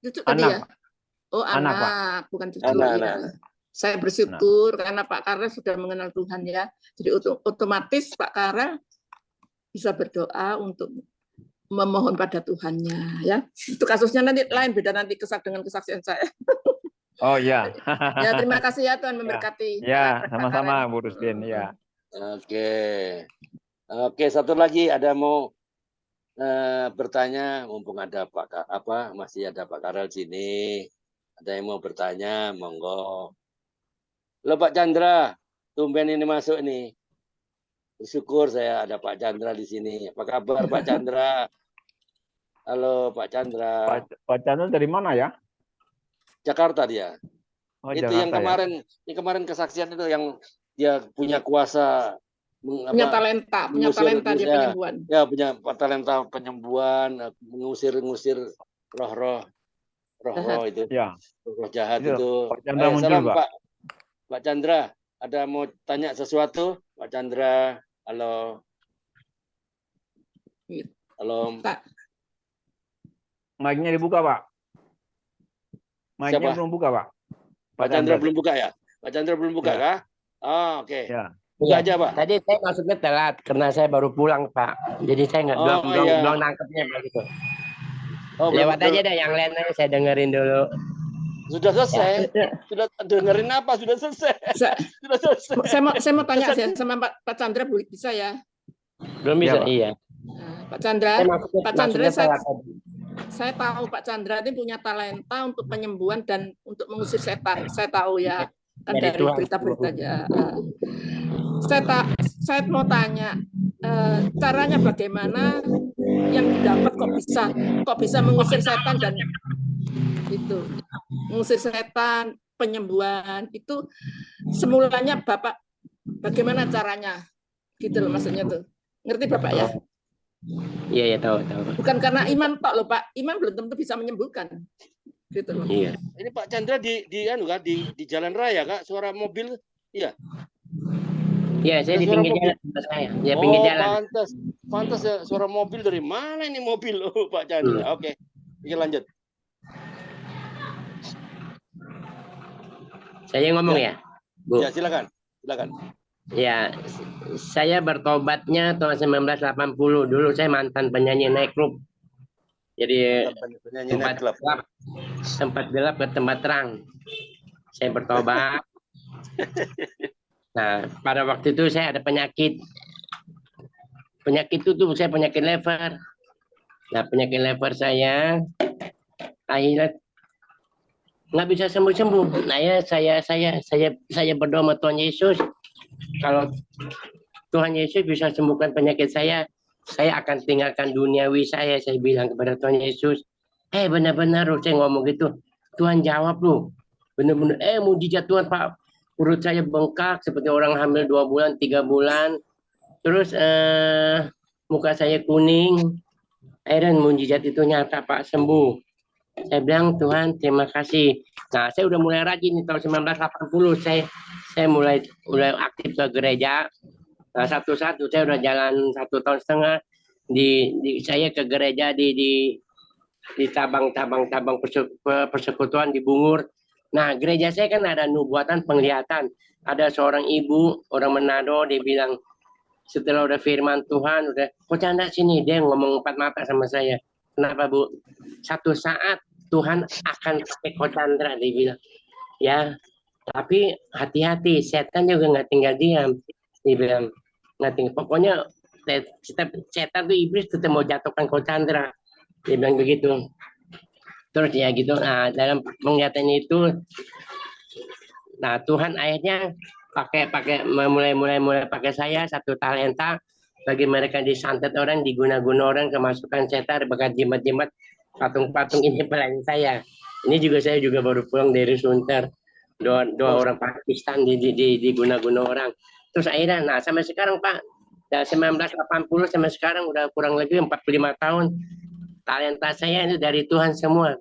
Cucu tadi ya? Oh, anak bukan cucu. Ya. Saya bersyukur karena Pak Karel sudah mengenal Tuhan ya. Jadi otomatis Pak Karel bisa berdoa untuk memohon pada Tuhannya ya. Itu kasusnya nanti lain, beda nanti dengan kesaksian saya.
Oh ya.
Ya, terima kasih ya, Tuhan memberkati.
Ya, sama-sama Bu Rustin ya.
Oke, satu lagi ada mau bertanya, mumpung ada masih ada Pak Karel sini. Ada yang mau bertanya, monggo. Halo Pak Chandra, tumben ini masuk nih. Bersyukur saya ada Pak Chandra di sini. Apa kabar Pak Chandra? Halo Pak Chandra.
Pak Chandra dari mana ya?
Jakarta dia.
Oh,
itu
Jakarta,
yang kemarin kesaksian itu yang dia punya kuasa
punya talenta dia penyembuhan.
Ya, punya talenta penyembuhan, mengusir roh-roh itu. Ya. Roh jahat itu.
Pak Chandra muncul,
salam
Pak.
Pak Chandra, ada mau tanya sesuatu? Pak Chandra, halo. Halo.
Mic-nya dibuka, Pak. Mic-nya belum buka, Pak.
Pak Chandra belum buka ya? Pak Chandra belum buka kah? Oh, oke.
Ya.
Buka aja, Pak.
Tadi saya masuknya telat karena saya baru pulang, Pak. Jadi saya belum nangkepnya begitu. Lewat aja deh yang lain aja, saya dengerin dulu.
Sudah selesai. Ya. Sudah dengerin apa? Sudah selesai. Sudah selesai.
Saya mau tanya sama Pak Chandra, bisa ya?
Belum bisa, iya.
Pak Chandra, saya tahu Pak Chandra ini punya talenta untuk penyembuhan dan untuk mengusir setan. Saya tahu ya, kan dari berita-berita aja. Saya mau tanya, caranya bagaimana yang didapat kok bisa mengusir setan dan itu mengusir setan, penyembuhan itu semulanya Bapak bagaimana caranya? Gitu loh maksudnya tuh. Ngerti Bapak ya?
Iya, tahu.
Bukan karena iman Pak loh, Pak. Iman belum tentu bisa menyembuhkan. Gitu loh.
Iya.
Ini Pak Chandra di jalan raya, Kak, suara mobil. Iya.
Iya, saya di pinggir jalan saya. Ya, pinggir jalan.
Pantas ya, suara mobil dari mana ini mobil? Oh, Pak Chandra. Oke. Oke, lanjut.
Saya ngomong ya, Bu.
Ya, silakan.
Ya, saya bertobatnya tahun 1980. Dulu saya mantan penyanyi night club. Jadi tempat gelap ke tempat terang. Saya bertobat. Nah, pada waktu itu saya ada penyakit. Penyakit itu saya penyakit lever. Nah, penyakit lever saya akhirnya nggak bisa sembuh-sembuh. Nah ya saya berdoa sama Tuhan Yesus. Kalau Tuhan Yesus bisa sembuhkan penyakit saya akan tinggalkan duniawi saya bilang kepada Tuhan Yesus. Benar-benar saya ngomong gitu. Tuhan jawab loh. Benar-benar mujizat Tuhan, Pak. Perut saya bengkak seperti orang hamil 2 bulan, 3 bulan. Terus muka saya kuning. Akhirnya mujizat itu nyata Pak, sembuh. Saya bilang Tuhan terima kasih. Nah saya udah mulai rajin nih tahun 1980 saya mulai aktif ke gereja. Nah satu-satu saya udah jalan 1 tahun setengah saya ke gereja di cabang-cabang persekutuan di Bungur. Nah gereja saya kan ada nubuatan penglihatan. Ada seorang ibu orang Manado, dia bilang setelah udah firman Tuhan, udah kok canda sini, dia ngomong 4 mata sama saya. Kenapa Bu? Satu saat Tuhan akan pakai Ko Chandra, dia bilang. Ya, tapi hati-hati, setan juga nggak tinggal diam. Dia bilang, nggak tinggal. Pokoknya setan tuh iblis tetap mau jatuhkan Ko Chandra. Dia bilang begitu. Terus ya gitu, nah dalam penglihatannya itu, nah Tuhan akhirnya mulai pakai saya 1 talenta bagi mereka disantet orang, diguna-guna orang, kemasukan setan, bekas jimat-jimat, patung-patung ini pelayan saya. Ini juga saya juga baru pulang dari Sunter, dua orang Pakistan diguna-guna orang. Terus akhirnya, nah sampai sekarang Pak, dari 1980 sampai sekarang udah kurang lebih 45 tahun, talenta saya itu dari Tuhan semua.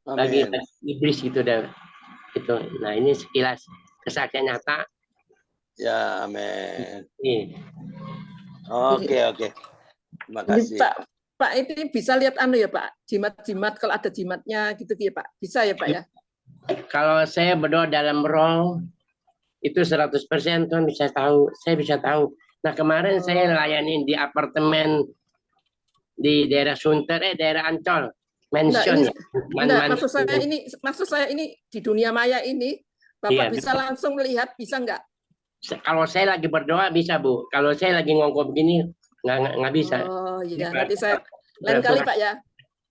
Bagi iblis gitu dah. Gitu. Nah ini sekilas kesaksian nyata.
Ya, amin.
Oke.
Terima kasih.
Pak ini bisa lihat ya Pak, jimat-jimat kalau ada jimatnya gitu ya Pak. Bisa ya Pak ya?
Kalau saya berdoa dalam roh itu 100% Tuhan bisa tahu, saya bisa tahu. Nah kemarin saya layani di apartemen di daerah Sunter, daerah Ancol, mansion. Maksud saya ini di dunia maya ini, Bapak bisa langsung melihat, bisa nggak? Kalau saya lagi berdoa bisa Bu, kalau saya lagi ngongkong begini nggak bisa.
Oh iya, nanti saya lain kali Pak ya,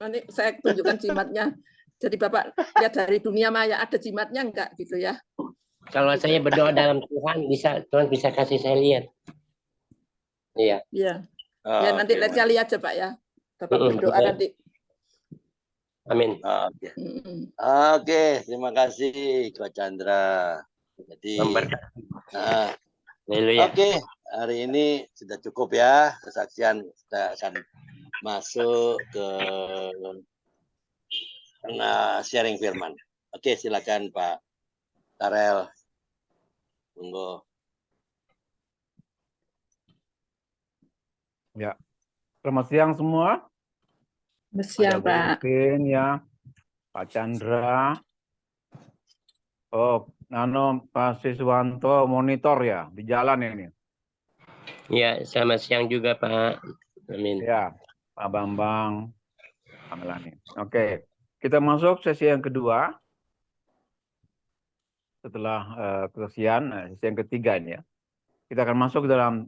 nanti saya tunjukkan jimatnya. Jadi Bapak lihat dari dunia maya ada jimatnya nggak gitu ya?
Kalau saya berdoa dalam Tuhan Tuhan bisa kasih saya lihat. Iya.
Iya. Ya nanti lain kali aja Pak ya. Bapak berdoa nanti.
Amin.
Oke, terima kasih Ko Chandra. Jadi, oke, hari ini sudah cukup ya kesaksian. Kita akan masuk ke sharing firman. Oke, silakan Pak Karel. Monggo.
Ya, selamat siang semua.
Selamat siang Pak.
Mungkin ya, Pak Chandra. Oh, Pak Siswanto monitor ya di jalan ini.
Ya, selamat siang juga Pak. Amin.
Ya, Pak Bambang, Pak Melani. Oke, kita masuk sesi yang kedua. Setelah kesaksian, sesi yang ketiga ini ya. Kita akan masuk dalam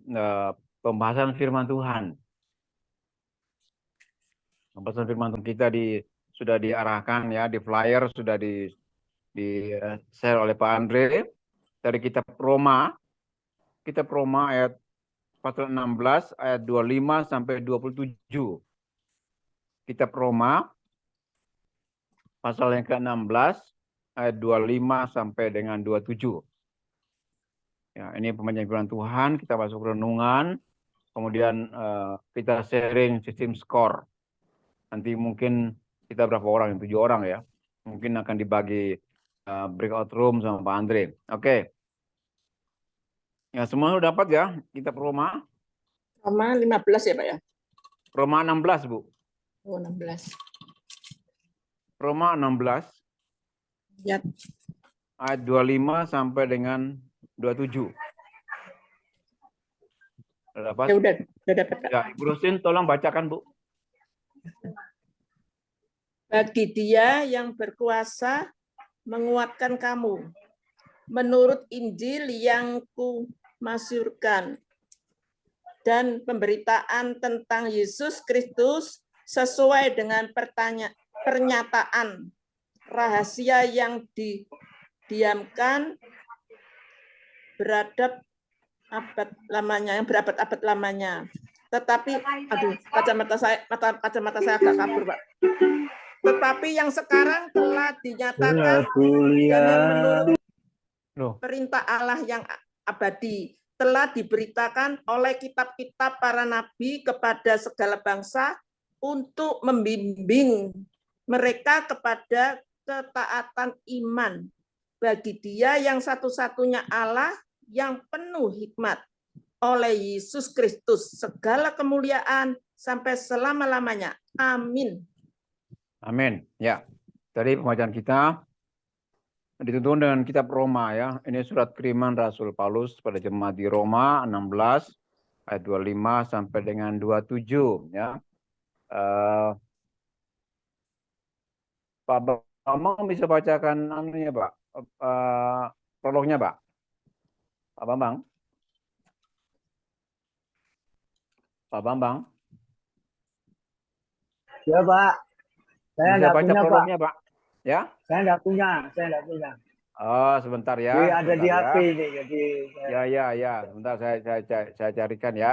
pembahasan firman Tuhan. Pembahasan firman Tuhan kita sudah diarahkan ya, di flyer sudah di share oleh Pak Andre dari kitab Roma ayat pasal 16 ayat 25 sampai 27. Kitab Roma pasal yang ke-16 ayat 25 sampai dengan 27. Ya, ini pembacaan firman Tuhan, kita masuk renungan, kemudian kita sharing sistem skor. Nanti mungkin kita berapa orang, 7 orang ya. Mungkin akan dibagi breakout room sama Pak Andre. Oke. Ya, semua sudah dapat ya kitab Roma?
Roma 15 ya Pak ya?
Roma 16, Bu.
Oh, 16.
Roma 16.
Ya.
Ayat 25 sampai dengan 27. Sudah dapat?
Ya udah dapat.
Ya, Ibu Rosin tolong bacakan, Bu.
Bagi Dia yang berkuasa menguatkan kamu menurut Injil yang kumasyurkan dan pemberitaan tentang Yesus Kristus sesuai dengan pernyataan rahasia yang didiamkan berabad-abad lamanya. Tetapi kacamata saya agak kabur, Pak. Tetapi yang sekarang telah dinyatakan menurut perintah Allah yang abadi, telah diberitakan oleh kitab-kitab para nabi kepada segala bangsa untuk membimbing mereka kepada ketaatan iman bagi Dia yang satu-satunya Allah yang penuh hikmat, oleh Yesus Kristus segala kemuliaan sampai selama-lamanya. Amin.
Amin. Ya. Tadi pembacaan kita dituntun dengan kitab Roma ya. Ini surat kiriman Rasul Paulus pada jemaat di Roma 16 ayat 25 sampai dengan 27 ya. Pak Bambang bisa bacakan anunya, Pak. Prolognya, Pak. Pak Bambang. Pak Bambang.
Ya Pak, saya
Bisa
enggak
baca
punya Pak.
prolognya, Pak. Ya?
Saya enggak punya, saya enggak punya.
Oh, sebentar ya.
Jadi ada di
Sebentar
HP
ya.
ini, jadi
Ya. Sebentar saya carikan ya.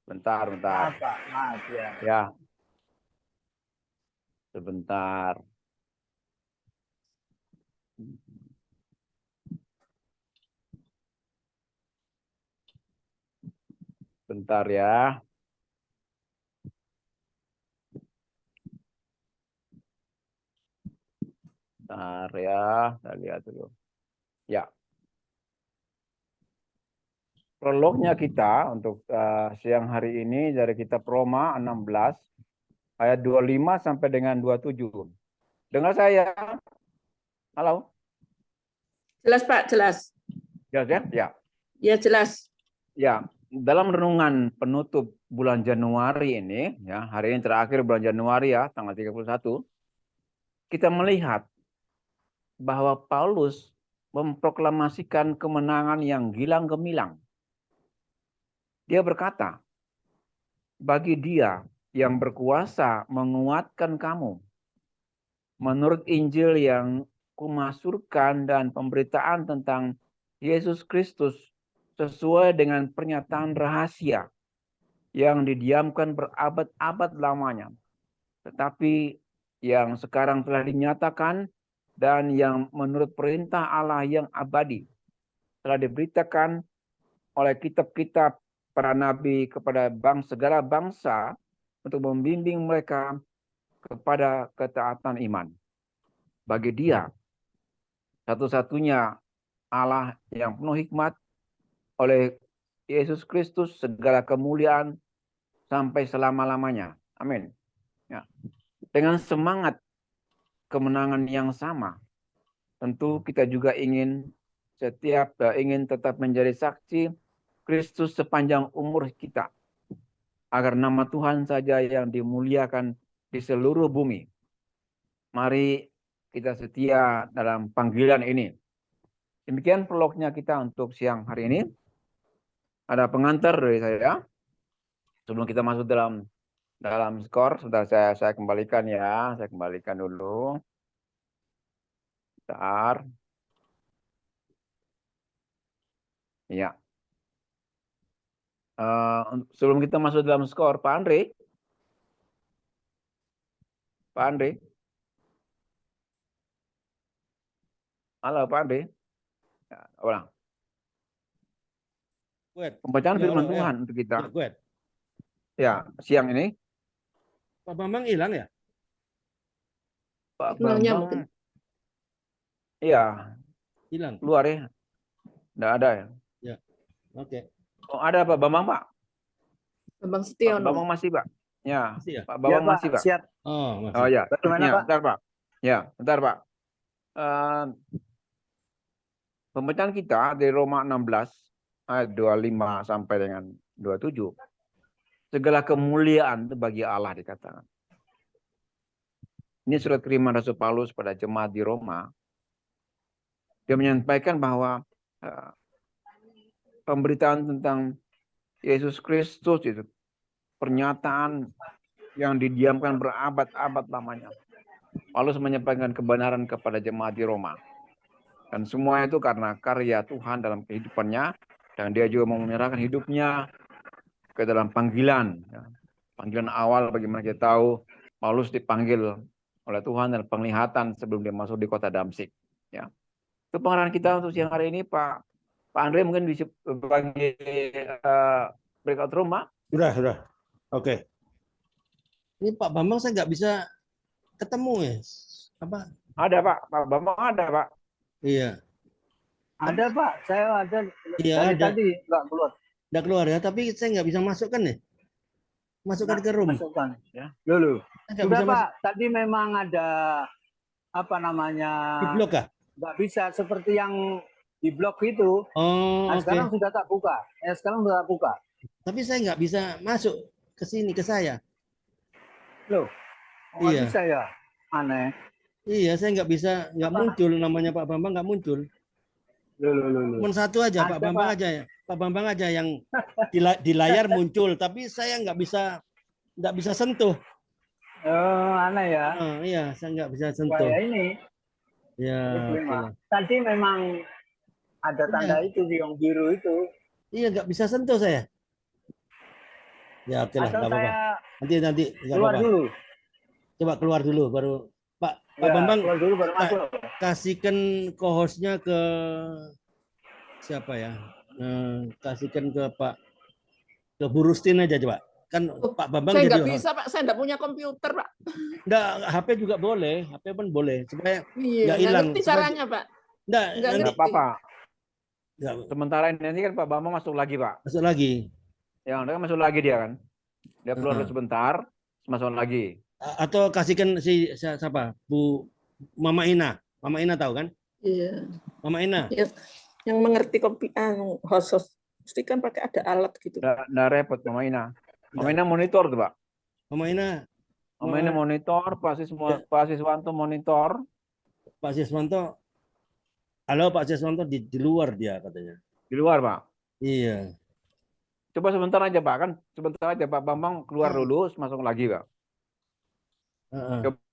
Bentar.
maaf Pak, maaf ya.
Ya. Sebentar. Bentar ya. Bentar ya, kita lihat dulu. Ya. Prolognya kita untuk siang hari ini dari kitab Roma 16 ayat 25 sampai dengan 27. Dengar saya? Halo?
Jelas, Pak, jelas.
Jelas ya? Ya.
Ya, jelas.
Ya, dalam renungan penutup bulan Januari ini, ya, hari ini terakhir bulan Januari ya, tanggal 31, kita melihat bahwa Paulus memproklamasikan kemenangan yang gilang gemilang. Dia berkata, bagi Dia yang berkuasa menguatkan kamu, menurut Injil yang kumasurkan dan pemberitaan tentang Yesus Kristus sesuai dengan pernyataan rahasia yang didiamkan berabad-abad lamanya, tetapi yang sekarang telah dinyatakan dan yang menurut perintah Allah yang abadi telah diberitakan oleh kitab-kitab para nabi kepada segala bangsa untuk membimbing mereka kepada ketaatan iman. Bagi Dia satu-satunya Allah yang penuh hikmat, oleh Yesus Kristus segala kemuliaan sampai selama-lamanya. Amin. Ya. Dengan semangat kemenangan yang sama, tentu kita juga ingin tetap menjadi saksi Kristus sepanjang umur kita, agar nama Tuhan saja yang dimuliakan di seluruh bumi. Mari kita setia dalam panggilan ini. Demikian prolognya kita untuk siang hari ini. Ada pengantar dari saya. Sebelum kita masuk dalam skor, sudah saya kembalikan ya. Saya kembalikan dulu. Bentar. Ya. Sebelum kita masuk dalam skor, Pak Andre. Pak Andre. Halo Pak Andre. Ya, ulang. Pembacaan firman Tuhan untuk kita. Ya, siang ini.
Pak Bambang hilang ya?
Pak
Signalnya
Bambang.
mungkin.
Iya.
Hilang.
Keluar ya. Tidak ada ya.
Ya. Oke.
Oh, ada Pak Bambang, Pak.
Bambang
Pak
Setiono.
Bambang masih, Pak. Ya.
Masih ya?
Pak Bambang
Ya, Pak,
masih, Pak.
siap.
Oh, masih.
Oh ya.
Bagaimana,
Ya,
Pak?
bentar, Pak. Ya, bentar, Pak. Pembacaan kita dari Roma 16 ayat 25 sampai dengan 27. Segala kemuliaan itu bagi Allah dikatakan. Ini surat kiriman Rasul Paulus pada jemaat di Roma. Dia menyampaikan bahwa pemberitaan tentang Yesus Kristus itu pernyataan yang didiamkan berabad-abad lamanya. Paulus menyampaikan kebenaran kepada jemaat di Roma. Dan semua itu karena karya Tuhan dalam kehidupannya. Dan dia juga mau menyerahkan hidupnya ke dalam panggilan. Panggilan awal bagaimana kita tahu Paulus dipanggil oleh Tuhan dan penglihatan sebelum dia masuk di kota Damsyik. Ya. Itu pengarahan kita untuk siang hari ini, Pak Andre mungkin bisa berbagi breakout room, Pak.
Sudah. Oke. Ini Pak Bambang saya nggak bisa ketemu ya. Apa?
Ada Pak, Pak Bambang ada Pak.
Iya.
Ada Pak, saya ada
Iya,
dari
ada.
tadi nggak keluar.
Udah keluar ya, tapi saya nggak bisa masukkan ya. Masukkan ke room.
Masukkan.
Ya.
Dulu.
Saya nggak
Sudah
bisa
Pak, tadi memang ada apa namanya?
di blok kah?
Nggak bisa seperti yang di blog itu.
Oh,
Nah,
oke.
sekarang sudah tak buka. Sekarang sudah tak buka.
Tapi saya nggak bisa masuk ke sini ke saya.
Loh, nggak
Iya.
bisa ya? Aneh.
Iya, saya nggak bisa, nggak muncul namanya Pak Bambang nggak muncul.
Loh.
Cuma satu aja,
Ada,
Pak Bambang
Pak.
aja ya. Pak Bambang aja yang di layar muncul, tapi saya nggak bisa sentuh.
Oh, aneh ya.
Iya, saya nggak bisa
Wah,
sentuh.
ya ini.
Ya,
Terima.
oke.
Tadi memang ada tanda itu di yang biru itu.
Iya, nggak bisa sentuh saya. Ya, oke lah,
Atau
nggak apa-apa.
saya
Nanti nggak
keluar
apa-apa.
dulu.
Coba keluar dulu, baru Pak
Ya,
Bambang
keluar dulu baru
Pak,
masuk.
kasihkan co-hostnya ke siapa ya? Kasihkan ke Bu Rustin aja coba. Kan Pak Bambang
Saya
jadi
nggak bisa Pak, saya nggak punya komputer Pak.
Enggak, HP juga boleh, HP pun boleh supaya
Iya,
nggak
nggak
hilang.
ngerti
Supaya-
caranya Pak.
enggak
Nggak
nanti
Enggak
ngerti.
apa-apa.
nggak
Sementara ini nanti kan Pak Bambang masuk lagi Pak.
masuk lagi.
Ya, dia kan masuk lagi dia kan. Dia keluar
Heeh.
sebentar, masuk lagi.
Atau kasihkan siapa? Bu Mama Ina. Mama Ina tahu kan?
Iya.
Mama Ina.
Yang mengerti host pasti kan pakai ada alat gitu.
Nggak repot Mama Ina. Mama Ina monitor tuh Pak.
Mama Ina.
Mama Ina monitor, Pak Siswanto monitor.
Pak Siswanto. Halo Pak Siswanto di luar dia katanya.
Di luar Pak.
Iya.
Coba sebentar aja Pak, kan sebentar aja Pak Bambang keluar dulu, masuk lagi Pak.
Heeh.